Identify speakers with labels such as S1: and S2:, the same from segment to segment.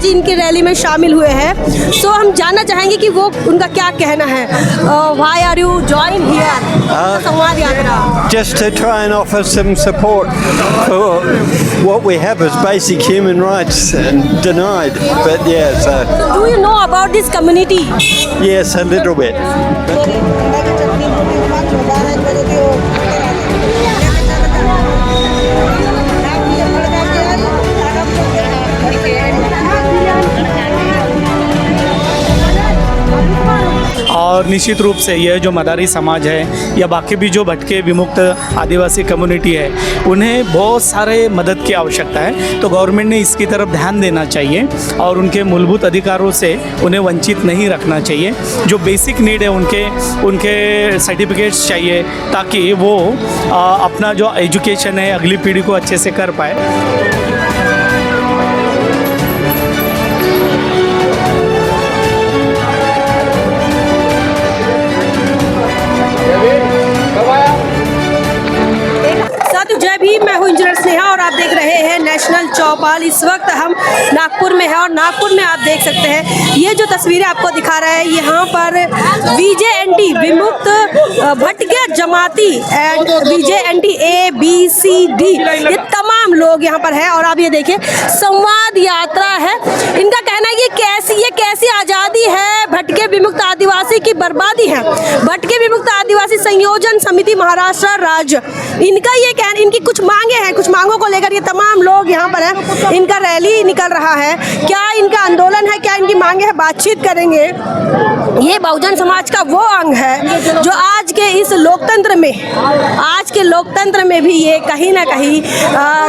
S1: आज इनकी रैली में शामिल हुए हैं। सो हम जानना चाहेंगे कि वो उनका क्या कहना है। Why are you join here Samvad Yatra?
S2: Just to try and offer some support for what we have as basic human rights and denied. But yeah, so
S1: Do you know about this community?
S2: yes, a little bit.
S3: और निश्चित रूप से यह जो मदारी समाज है या बाकी भी जो भटके विमुक्त आदिवासी कम्युनिटी है, उन्हें बहुत सारे मदद की आवश्यकता है। तो गवर्नमेंट ने इसकी तरफ ध्यान देना चाहिए और उनके मूलभूत अधिकारों से उन्हें वंचित नहीं रखना चाहिए। जो बेसिक नीड है उनके सर्टिफिकेट्स चाहिए ताकि वो अपना जो एजुकेशन है अगली पीढ़ी को अच्छे से कर पाए।
S1: जय भीम, मैं हूँ इंजीनियर स्नेहा और आप देख रहे हैं नेशनल चौपाल। इस वक्त हम नागपुर में हैं और नागपुर में आप देख सकते हैं ये जो तस्वीरें आपको दिखा रहा है, यहाँ पर VJNT विमुक्त भटके जमाती एंड VJNT ABCD ये तमाम लोग यहाँ पर है। और आप ये देखिए संवाद यात्रा है। इनका कहना है कि ये कैसी आज़ादी है, भटके विमुक्त आदिवासी की बर्बादी है। भटके विमुक्त आदिवासी संयोजन समिति महाराष्ट्र राज्य, इनका ये कहना, इनकी कुछ मांगे हैं, कुछ मांगों को लेकर ये तमाम लोग यहाँ पर हैं। इनका रैली निकल रहा है। क्या इनका आंदोलन है, क्या इनकी मांगे है, बातचीत करेंगे। ये बहुजन समाज का वो अंग है जो आज के इस लोकतंत्र में भी ये कहीं ना कहीं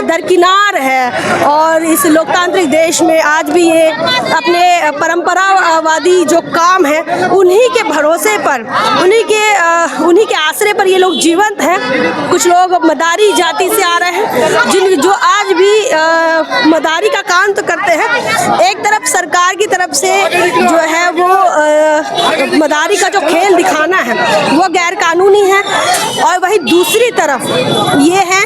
S1: दरकिनार है। और इस लोकतांत्रिक देश में आज भी ये अपने परंपरावादी जो काम है उन्हीं के भरोसे पर, उन्हीं के आसरे पर ये लोग जीवंत हैं। कुछ लोग मदारी जाति से आ रहे हैं जो आज भी मदारी का काम तो करते हैं। एक तरफ सरकार की तरफ से जो है वो मदारी का जो खेल दिखाना है वो गैर कानूनी है, और वही दूसरी तरफ ये है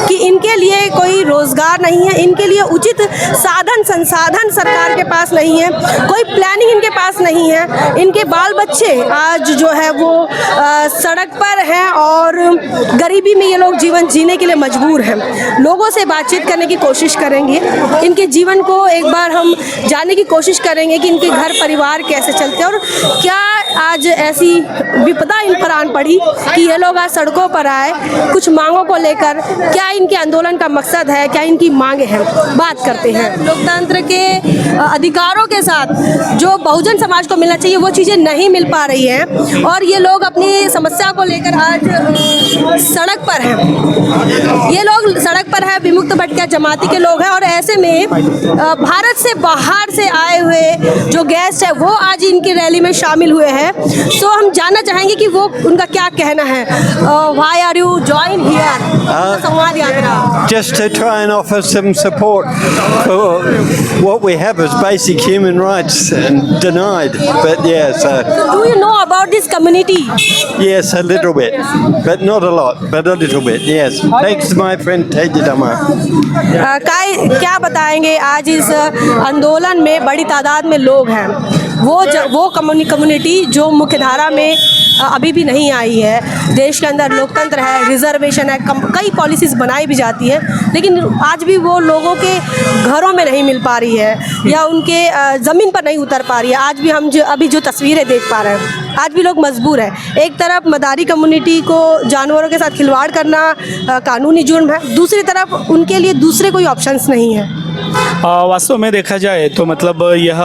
S1: कि इनके लिए कोई रोजगार नहीं है, इनके लिए उचित साधन संसाधन सरकार के पास नहीं है, कोई प्लानिंग इनके पास नहीं है। इनके बाल बच्चे आज जो है वो सड़क पर हैं और गरीबी में ये लोग जीवन जीने के लिए मजबूर हैं। लोगों से बातचीत करने की कोशिश करेंगे, इनके जीवन को एक बार हम जानने की कोशिश करेंगे कि इनके घर परिवार कैसे चलते हैं और क्या आज ऐसी विपदा इन पर आन पड़ी कि ये लोग आज सड़कों पर आए कुछ मांगों को लेकर। क्या इनके आंदोलन का मकसद है, क्या इनकी मांगे हैं, बात करते हैं। लोकतंत्र के अधिकारों के साथ जो बहुजन समाज को मिलना चाहिए वो चीज़ें नहीं मिल पा रही हैं और ये लोग अपनी समस्या को लेकर आज सड़क पर हैं। ये लोग सड़क पर है, विमुक्त भटके जमाती के लोग हैं और ऐसे में भारत से बाहर से आए हुए जो गेस्ट है वो आज इनकी रैली में शामिल हुए हैं। सो हम जानना चाहेंगे कि वो उनका क्या कहना है। Why are you join here Samvad Yatra?
S2: Just to try and offer some support for what we have as basic human rights and denied. But yeah, so
S1: Do you know about this community?
S2: yes, a little bit, but not a lot, but a little bit. Yes, thanks to my friend Tejidama.
S1: क्या बताएंगे? आज इस आंदोलन में बड़ी तादाद में लोग हैं। वो कम्युनिटी जो मुख्यधारा में अभी भी नहीं आई है। देश के अंदर लोकतंत्र है, रिजर्वेशन है, कई पॉलिसीज़ बनाई भी जाती है, लेकिन आज भी वो लोगों के घरों में नहीं मिल पा रही है या उनके ज़मीन पर नहीं उतर पा रही है। आज भी हम अभी जो तस्वीरें देख पा रहे हैं, आज भी लोग मजबूर हैं। एक तरफ मदारी कम्युनिटी को जानवरों के साथ खिलवाड़ करना कानूनी जुर्म है, दूसरी तरफ उनके लिए दूसरे कोई ऑप्शंस नहीं है।
S3: वास्तव में देखा जाए तो मतलब यह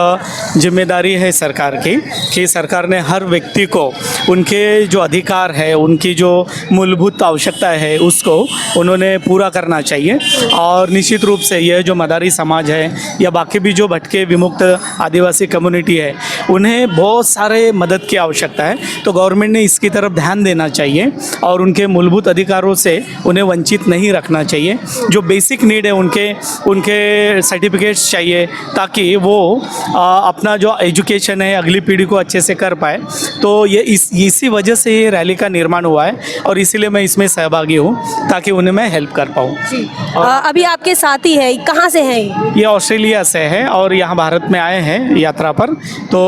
S3: जिम्मेदारी है सरकार की कि सरकार ने हर व्यक्ति को उनके जो अधिकार है, उनकी जो मूलभूत आवश्यकता है उसको उन्होंने पूरा करना चाहिए। और निश्चित रूप से यह जो मदारी समाज है या बाकी भी जो भटके विमुक्त आदिवासी कम्युनिटी है, उन्हें बहुत सारे मदद की आवश्यकता है। तो गवर्नमेंट ने इसकी तरफ ध्यान देना चाहिए और उनके मूलभूत अधिकारों से उन्हें वंचित नहीं रखना चाहिए। जो बेसिक नीड है उनके सर्टिफिकेट्स चाहिए ताकि वो अपना जो एजुकेशन है अगली पीढ़ी को अच्छे से कर पाए। तो ये इसी वजह से ये रैली का निर्माण हुआ है और इसीलिए मैं इसमें सहभागी हूँ ताकि उन्हें मैं हेल्प कर पाऊँ।
S1: अभी आपके साथी हैं, कहाँ से हैं
S3: ये ऑस्ट्रेलिया से है और यहाँ भारत में आए हैं यात्रा पर। तो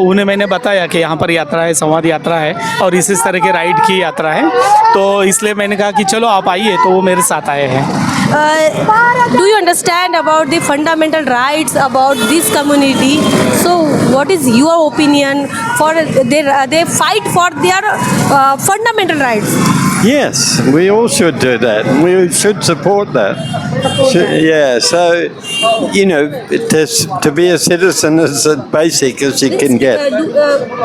S3: उन्हें मैंने बताया कि यहाँ पर यात्रा है, संवाद यात्रा है और इसी तरह के राइड की यात्रा है, तो इसलिए मैंने कहा कि चलो आप आइए, तो वो मेरे साथ आए हैं।
S1: Do you understand about the fundamental rights about this community? So what is your opinion for they fight for their fundamental rights?
S2: Yes, we all should do that. We should support that. Yeah, so, you know, to be a citizen is as basic as you can get.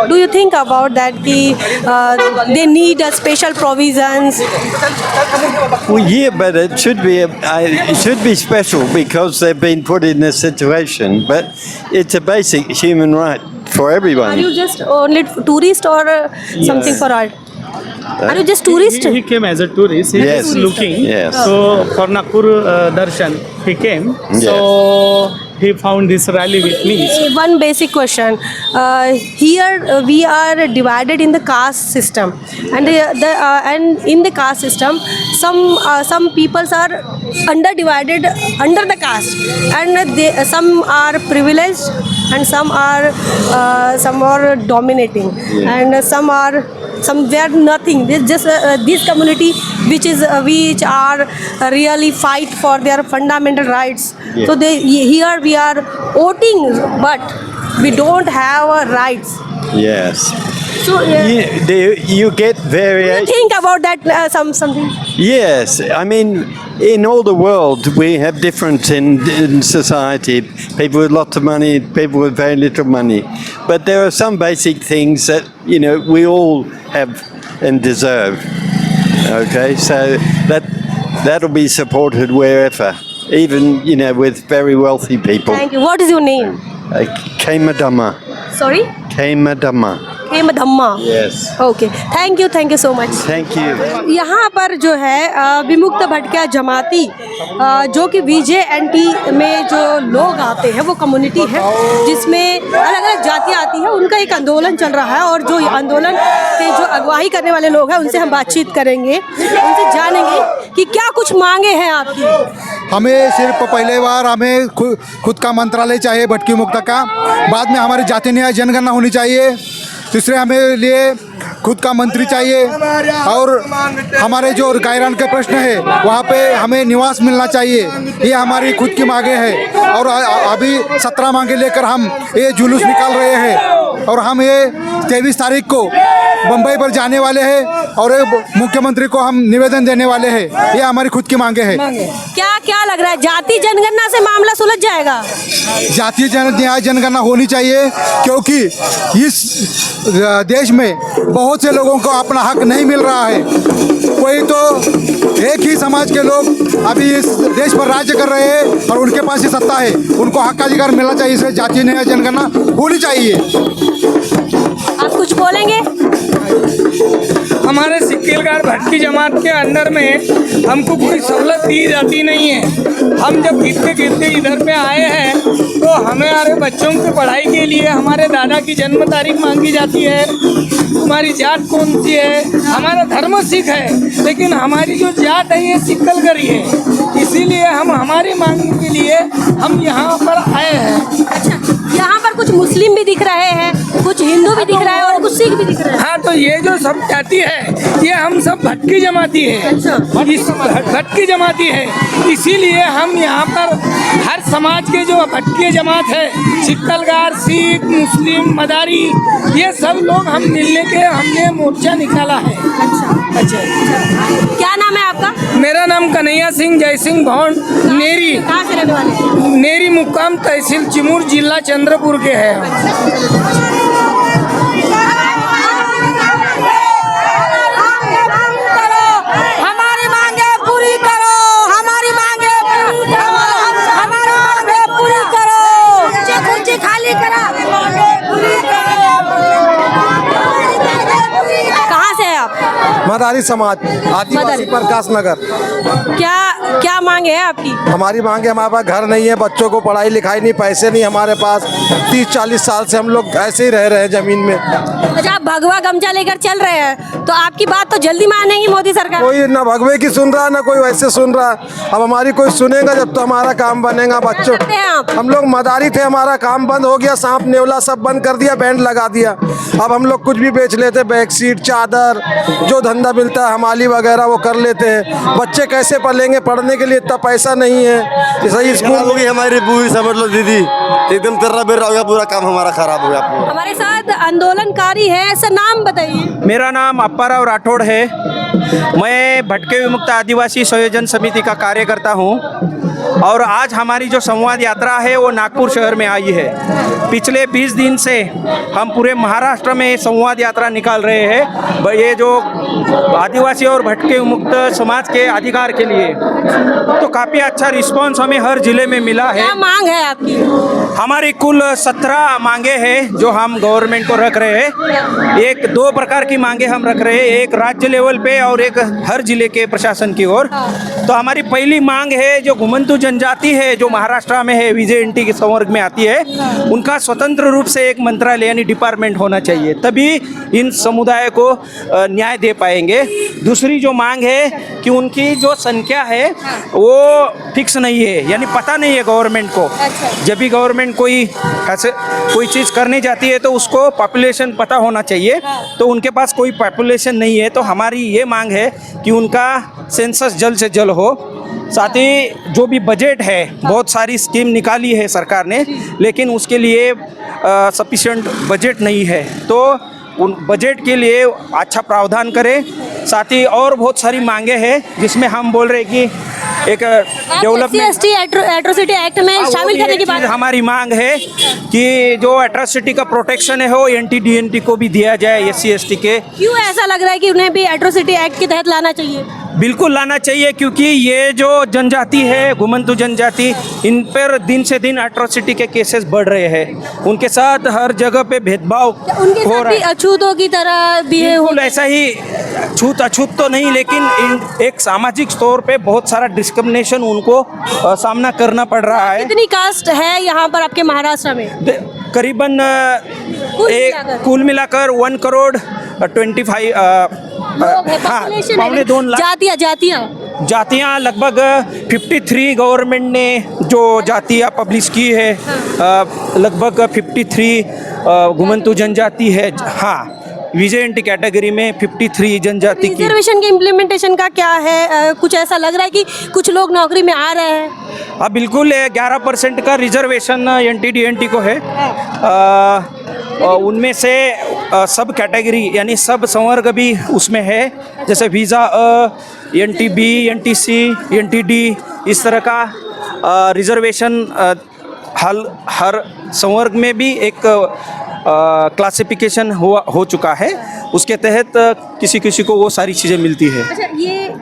S1: Do you think about that they need a special provisions?
S2: Well, yeah, but it should be special because they've been put in this situation. But it's a basic human right for
S1: Are
S2: everyone.
S1: you just only tourist or something for art? Are you just tourist?
S3: He came as a tourist. He
S2: Yes.
S3: is looking.
S2: Yes.
S3: So for Nagpur Darshan, he came.
S2: Yes.
S3: So he found this rally with me.
S1: One basic question. Here we are divided in the caste system, and and in the caste system, some peoples are divided under the caste, and some are privileged, and some are dominating, and some are nothing. This just this community which are really fight for their fundamental rights.
S2: Yeah.
S1: So here we are voting, but we don't have rights.
S2: Yes.
S1: So
S2: You get variation.
S1: think about that something.
S2: Yes, I mean, in all the world, we have difference in society. People with lots of money, people with very little money. But there are some basic things that, you know, we all have and deserve. Okay, so that'll be supported wherever, even, you know, with very wealthy people.
S1: Thank you. What is your name?
S2: Kemadama.
S1: Sorry?
S2: Kemadama.
S1: हेमधम्मा.
S2: Yes.
S1: Okay, thank you so much.
S2: Thank you.
S1: यहाँ पर जो है विमुक्त भटकिया जमाती जो कि VJNT में जो लोग आते हैं वो कम्युनिटी है जिसमें अलग अलग जातियाँ आती हैं. उनका एक आंदोलन चल रहा है और जो आंदोलन के जो अगुवाई करने वाले लोग हैं उनसे हम बातचीत करेंगे, उनसे जानेंगे कि क्या कुछ मांगे हैं आपकी.
S4: हमें सिर्फ पहले बार हमें खुद का मंत्रालय चाहिए भटकी मुक्त का, बाद में हमारी जाति न्याय जनगणना होनी चाहिए, तीसरे हमें लिए खुद का मंत्री चाहिए और हमारे जो गायरान के प्रश्न है वहाँ पे हमें निवास मिलना चाहिए. ये हमारी खुद की मांगे हैं और अभी 17 मांगे लेकर हम ये जुलूस निकाल रहे हैं और हम ये 23 तारीख को मुंबई पर जाने वाले हैं और मुख्यमंत्री को हम निवेदन देने वाले हैं. ये हमारी खुद की मांगे हैं.
S1: क्या लग रहा है जाति जनगणना से मामला सुलझ जाएगा?
S4: जातीय न्याय जनगणना होनी चाहिए क्योंकि इस देश में बहुत से लोगों को अपना हक नहीं मिल रहा है. कोई तो एक ही समाज के लोग अभी इस देश पर राज्य कर रहे हैं और उनके पास ही सत्ता है, उनको हक्काधिकार मिलना चाहिए. इसलिए जातीय न्याय जनगणना होनी चाहिए.
S1: आप कुछ बोलेंगे?
S5: हमारे सिक्किलगार भटकी जमात के अंदर में हमको कोई सहूलत दी जाती नहीं है. हम जब गिरते इधर पे आए हैं तो हमारे बच्चों की पढ़ाई के लिए हमारे दादा की जन्म तारीख मांगी जाती है, हमारी जात कौन सी है, हमारा धर्म सिख है, लेकिन हमारी जो जात है ये सिक्कलगरी है. इसीलिए हम हमारी मांग के लिए हम यहाँ पर आए हैं.
S1: अच्छा, यहाँ पर कुछ मुस्लिम भी दिख रहे हैं, कुछ हिंदू भी दिख रहा है और कुछ सिख भी दिख रहे हैं.
S5: हाँ, तो ये जो सब जाति है ये हम सब भटकी जमाती है. इस भटकी जमाती है, इसीलिए हम यहाँ पर हर समाज के जो भटकी जमात है, सिक्कलगार, सिख, मुस्लिम, मदारी, ये सब लोग हम मिलने के हमने मोर्चा निकाला है. अच्छा,
S1: क्या नाम है आपका?
S5: मेरा नाम कन्हैया सिंह जय सिंह भौंड, नेरी.
S1: कहाँ से रहने वाले?
S5: नेरी मुकाम तहसील चिमूर, जिला चंद्रपुर के है.
S1: हमारी मांगे पूरी करो, हमारी मांगे पूरी करो, कुर्सी खाली करा. कहाँ से है आप?
S6: मदारी समाज, आदिवासी प्रकाश नगर.
S1: क्या क्या मांग है आपकी?
S6: हमारी मांग है, हमारे पास घर नहीं है, बच्चों को पढ़ाई लिखाई नहीं, पैसे नहीं हमारे पास। 30-40 साल से हम लोग ऐसे ही रह रहे हैं ज़मीन में।
S1: अच्छा, आप भगवा गमछा लेकर चल रहे हैं तो आपकी बात तो जल्दी मानेगी मोदी सरकार।
S6: कोई ना भगवे की सुन रहा, ना कोई वैसे सुन रहा। अब हमारी कोई सुनेगा जब तो हमारा काम बनेगा। बच्चों,
S1: करते हैं आप?
S6: हम लोग मदारी थे, हमारा काम बंद हो गया, सांप नेवला सब बंद कर दिया, बैंड लगा दिया। अब हम लोग कुछ भी बेच लेते, बेडशीट, चादर, जो धंधा मिलता है हमाली वगैरह वो कर लेते हैं। बच्चे कैसे पलेंगे? पढ़ने के लिए इतना पैसा नहीं है। सही स्कूल
S7: होगी हमारी पूरी, समझ लो दीदी, एकदम तेरा बेरा हो गया, पूरा काम हमारा खराब हो गया।
S1: हमारे साथ आंदोलनकारी है, सर नाम बताइए।
S3: मेरा नाम अप्पाराव राठौड़ है। मैं भटके विमुक्त आदिवासी संयोजन समिति का कार्यकर्ता हूँ और आज हमारी जो संवाद यात्रा है वो नागपुर शहर में आई है। पिछले 20 दिन से हम पूरे महाराष्ट्र में संवाद यात्रा निकाल रहे हैं, ये जो आदिवासी और भटके विमुक्त समाज के अधिकार के लिए। तो काफ़ी अच्छा रिस्पांस हमें हर जिले में मिला है।
S1: क्या मांग है आपकी?
S3: हमारी कुल 17 मांगे हैं जो हम गवर्नमेंट को रख रहे हैं। एक 2 प्रकार की मांगे हम रख रहे हैं, एक राज्य लेवल पे और एक हर जिले के प्रशासन की ओर। तो हमारी पहली मांग है, जो घुमंतु जनजाति है जो महाराष्ट्र में है, विजयएंटी के संवर्ग में आती है, उनका स्वतंत्र रूप से एक मंत्रालय यानी डिपार्टमेंट होना चाहिए, तभी इन समुदाय को न्याय दे पाएंगे। दूसरी जो मांग है कि उनकी जो संख्या है वो फिक्स नहीं है, यानी पता नहीं है गवर्नमेंट को। जब भी गवर्नमेंट कोई चीज़ करने जाती है तो उसको पॉपुलेशन पता होना चाहिए, तो उनके पास कोई पॉपुलेशन नहीं है। तो हमारी ये मांग है कि उनका सेंसस जल्द से जल्द हो। साथ ही जो भी बजट है, बहुत सारी स्कीम निकाली है सरकार ने, लेकिन उसके लिए सफिशिएंट बजट नहीं है, तो उन बजट के लिए अच्छा प्रावधान करें। साथ ही और बहुत सारी मांगे हैं जिसमें हम बोल रहे हैं कि एक डेवलपमेंट
S1: एट्रोसिटी एक्ट में शामिल करने की बात।
S3: हमारी मांग है कि जो एट्रोसिटी का प्रोटेक्शन है वो NT-DNT को भी दिया जाए, SC/ST के।
S1: क्यों ऐसा लग रहा है कि उन्हें भी एट्रोसिटी एक्ट के तहत लाना चाहिए?
S3: बिल्कुल लाना चाहिए, क्योंकि ये जो जनजाति है, घुमंतु जनजाति, इन पर दिन से दिन एट्रोसिटी के केसेस बढ़ रहे हैं। उनके साथ हर जगह पे भेदभाव
S1: उनके
S3: हो
S1: साथ
S3: रहा
S1: भी
S3: है।
S1: अछूतों की तरह भी
S3: बिल्कुल ऐसा ही, अछूत तो नहीं, लेकिन एक सामाजिक तौर पे बहुत सारा डिस्क्रिमिनेशन उनको सामना करना पड़ रहा है।
S1: कितनी कास्ट है यहाँ पर आपके महाराष्ट्र में?
S3: करीबन कुल मिलाकर 1 करोड़ 25 हाँ, 2.25 लाख जातियाँ लगभग 53 गवर्नमेंट ने जो जातियाँ पब्लिश की है, लगभग 53 घुमंतु जनजाति है। हाँ, विजयएंटी कैटेगरी में 53 जनजाति की।
S1: रिजर्वेशन के इम्प्लीमेंटेशन का क्या है? कुछ ऐसा लग रहा है कि कुछ लोग नौकरी में आ रहे हैं?
S3: हाँ बिल्कुल, 11% का रिजर्वेशन NT-DNT को है। उनमें से सब कैटेगरी यानी सब संवर्ग भी उसमें है, जैसे वीज़ा NT-B, NT-C, NT-D, इस तरह का रिजर्वेशन हर संवर्ग में भी एक क्लासिफिकेशन हो चुका है। उसके तहत किसी किसी को वो सारी चीज़ें मिलती है।
S1: अच्छा, ये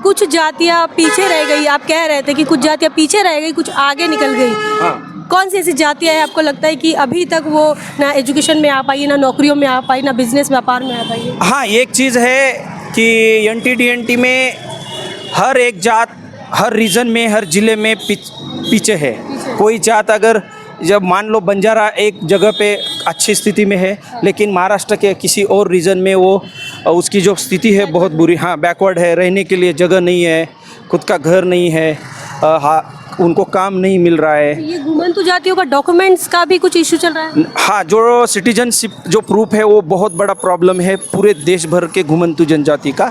S1: कुछ जातियाँ पीछे रह गई, आप कह रहे थे कि कुछ जातियाँ पीछे रह गई, कुछ आगे निकल गई।
S3: हाँ,
S1: कौन सी ऐसी जातियाँ हैं आपको लगता है कि अभी तक वो ना एजुकेशन में आ पाई, ना नौकरियों में आ पाई, ना बिजनेस व्यापार में आ पाई?
S3: हाँ, एक चीज़ है कि NT-DNT में हर एक जात हर रीजन में, हर ज़िले में पीछे है। कोई जात अगर जब मान लो बंजारा एक जगह पे अच्छी स्थिति में है, लेकिन महाराष्ट्र के किसी और रीजन में वो उसकी जो स्थिति है बहुत बुरी, हाँ बैकवर्ड है, रहने के लिए जगह नहीं है, खुद का घर नहीं है, हाँ उनको काम नहीं मिल रहा है।
S1: ये घुमंतु जातियों का डॉक्यूमेंट्स का भी कुछ इशू चल रहा है?
S3: हाँ, जो सिटीजनशिप जो प्रूफ है वो बहुत बड़ा प्रॉब्लम है पूरे देश भर के घुमंतु जनजाति का।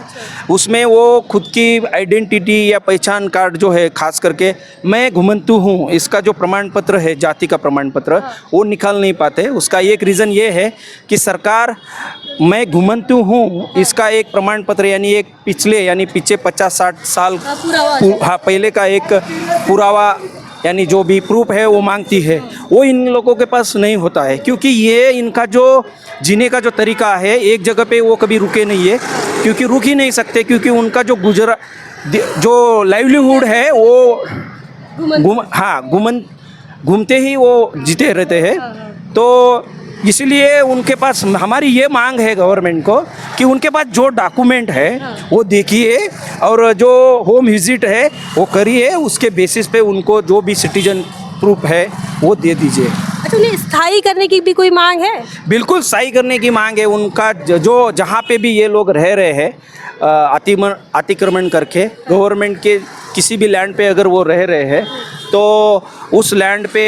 S3: उसमें वो खुद की आइडेंटिटी या पहचान कार्ड जो है, खास करके मैं घुमंतु हूँ इसका जो प्रमाण पत्र है, जाति का प्रमाण पत्र, वो निकाल नहीं पाते। उसका एक रीज़न ये है कि सरकार मैं घुमंतु हूँ इसका एक प्रमाण पत्र यानी एक पीछे 50-60 साल हाँ पहले का एक पुरावा यानी जो भी प्रूफ है वो मांगती है, वो इन लोगों के पास नहीं होता है, क्योंकि ये इनका जो जीने का जो तरीका है एक जगह पे वो कभी रुके नहीं है, क्योंकि रुक ही नहीं सकते, क्योंकि उनका जो लाइवलीहुड है वो घूमते ही वो जीते रहते हैं। तो
S8: इसलिए उनके पास हमारी ये मांग है गवर्नमेंट को कि उनके पास जो डॉक्यूमेंट है वो देखिए और जो होम विजिट है वो करिए, उसके बेसिस पे उनको जो भी सिटीजन प्रूफ है वो दे दीजिए।
S1: अच्छा, उन्हें स्थायी करने की भी कोई मांग है?
S8: बिल्कुल स्थायी करने की मांग है। उनका जो जहाँ पे भी ये लोग रह रहे हैं अतिक्रमण करके गवर्नमेंट के किसी भी लैंड पे अगर वो रह रहे हैं तो उस लैंड पे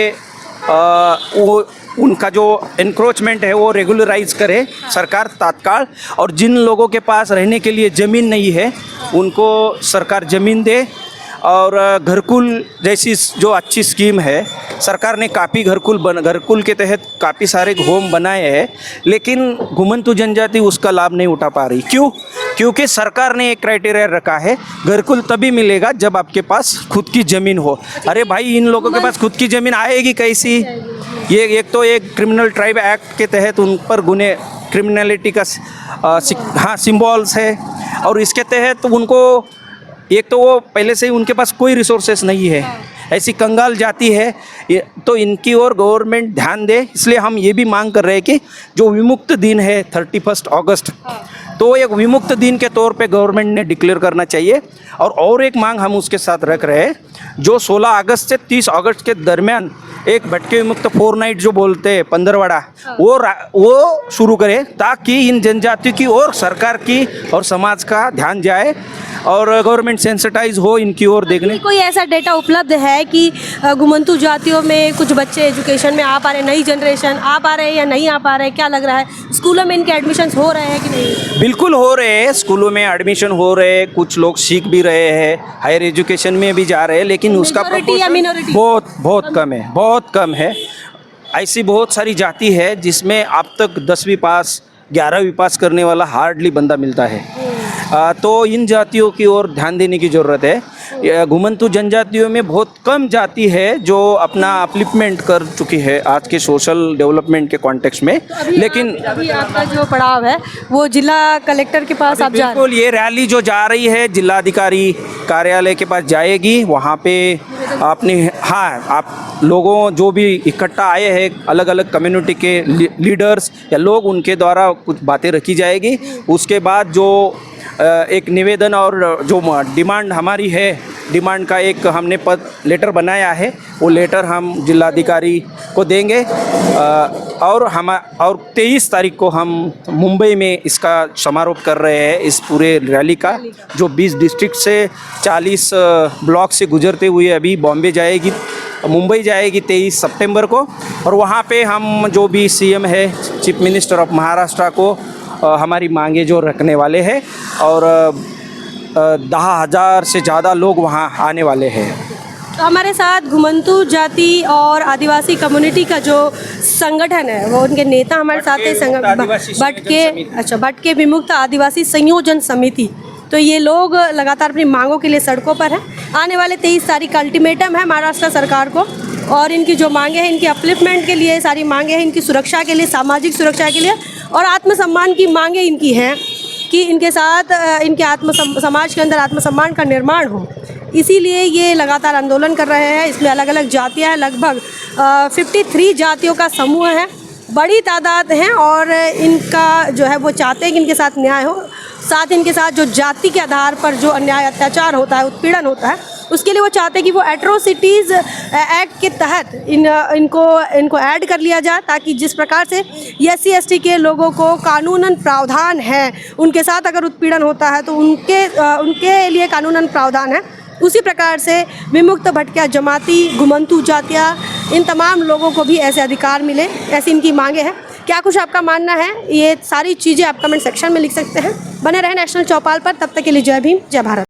S8: वो उनका जो एनक्रोचमेंट है वो रेगुलराइज करे सरकार तत्काल, और जिन लोगों के पास रहने के लिए ज़मीन नहीं है उनको सरकार ज़मीन दे। और घरकुल जैसी जो अच्छी स्कीम है, सरकार ने काफ़ी घरकुल के तहत काफ़ी सारे होम बनाए हैं, लेकिन घुमंतु जनजाति उसका लाभ नहीं उठा पा रही। क्यों? क्योंकि सरकार ने एक क्राइटेरिया रखा है, घरकुल तभी मिलेगा जब आपके पास खुद की ज़मीन हो। अरे भाई, इन लोगों के पास खुद की ज़मीन आएगी कैसी? ये एक तो एक क्रिमिनल ट्राइब एक्ट के तहत उन पर गुने क्रिमिनलिटी का सिंबल्स है, और इसके तहत उनको एक तो वो पहले से ही उनके पास कोई रिसोर्सेस नहीं है, ऐसी कंगाल जाति है, तो इनकी ओर गवर्नमेंट ध्यान दे। इसलिए हम ये भी मांग कर रहे हैं कि जो विमुक्त दिन है 31 अगस्त, तो एक विमुक्त दिन के तौर पे गवर्नमेंट ने डिक्लेयर करना चाहिए। और एक मांग हम उसके साथ रख रहे हैं, जो 16 अगस्त से 30 अगस्त के दरमियान एक भटके विमुक्त 4 नाइट जो बोलते हैं पंद्रवाड़ा, वो शुरू करें, ताकि इन जनजातियों की ओर सरकार की और समाज का ध्यान जाए और गवर्नमेंट सेंसिटाइज हो इनकी ओर देखने।
S1: कोई ऐसा डेटा उपलब्ध है कि घुमंतु जातियों में कुछ बच्चे एजुकेशन में आ पा रहे हैं, नई जनरेशन आ पा रहे हैं या नहीं आ पा रहे हैं? क्या लग रहा है, स्कूलों में इनके एडमिशन्स हो रहे हैं कि नहीं?
S8: बिल्कुल हो रहे हैं, स्कूलों में एडमिशन हो रहे हैं, कुछ लोग सीख भी रहे हैं, हायर एजुकेशन में भी जा रहे हैं, लेकिन उसका
S1: मिनोरिटी
S8: बहुत कम है, बहुत कम है। ऐसी बहुत सारी जाति है जिसमें अब तक 10वीं पास 11वीं पास करने वाला हार्डली बंदा मिलता है। तो इन जातियों की ओर ध्यान देने की ज़रूरत है। घुमंतु जनजातियों में बहुत कम जाति है जो अपना अपलिफ्टमेंट कर चुकी है आज के सोशल डेवलपमेंट के कॉन्टेक्स्ट में। लेकिन
S1: अभी आपका जो पड़ाव है वो जिला कलेक्टर के पास आप जा रहे हैं?
S8: बिल्कुल, ये रैली जो जा रही है जिलाधिकारी कार्यालय के पास जाएगी, वहाँ पे अपने आप लोगों जो भी इकट्ठा आए हैं अलग अलग कम्युनिटी के लीडर्स या लोग, उनके द्वारा कुछ बातें रखी जाएगी। उसके बाद जो एक निवेदन और जो डिमांड हमारी है, डिमांड का एक हमने लेटर बनाया है, वो लेटर हम जिलाधिकारी को देंगे। और 23 तारीख को हम मुंबई में इसका समारोह कर रहे हैं, इस पूरे रैली का, जो 20 डिस्ट्रिक्ट से 40 ब्लॉक से गुजरते हुए अभी बॉम्बे जाएगी, मुंबई जाएगी 23 सितंबर को। और वहाँ पे हम जो भी सीएम है, चीफ मिनिस्टर ऑफ महाराष्ट्र को हमारी मांगे जो रखने वाले हैं, और 10,000 से ज़्यादा लोग वहाँ आने वाले हैं।
S1: तो हमारे साथ घुमंतु जाति और आदिवासी कम्युनिटी का जो संगठन है, वो उनके नेता हमारे साथ है, भटके विमुक्त आदिवासी संयोजन समिति। तो ये लोग लगातार अपनी मांगों के लिए सड़कों पर हैं। आने वाले 23 तारीख का अल्टीमेटम है महाराष्ट्र सरकार को, और इनकी जो मांगे हैं, इनकी अपलिफ्टमेंट के लिए सारी मांगे हैं, इनकी सुरक्षा के लिए, सामाजिक सुरक्षा के लिए और आत्मसम्मान की मांगे इनकी हैं कि इनके साथ इनके समाज के अंदर आत्मसम्मान का निर्माण हो। इसीलिए ये लगातार आंदोलन कर रहे हैं। इसमें अलग अलग जातियाँ हैं, लगभग 53 जातियों का समूह है, बड़ी तादाद हैं, और इनका जो है वो चाहते हैं कि इनके साथ न्याय हो। साथ इनके साथ जो जाति के आधार पर जो अन्याय अत्याचार होता है, उत्पीड़न होता है, उसके लिए वो चाहते हैं कि वो एट्रोसिटीज़ एक्ट के तहत इनको ऐड कर लिया जाए, ताकि जिस प्रकार से SC/ST के लोगों को कानूनन प्रावधान है, उनके साथ अगर उत्पीड़न होता है तो उनके लिए कानूनन प्रावधान है, उसी प्रकार से विमुक्त भटकिया जमाती, घुमंतु जातियाँ, इन तमाम लोगों को भी ऐसे अधिकार मिले, ऐसी इनकी मांगे हैं। क्या कुछ आपका मानना है? ये सारी चीज़ें आप कमेंट सेक्शन में लिख सकते हैं। बने रहे नेशनल चौपाल पर, तब तक के लिए जय भीम, जय भारत।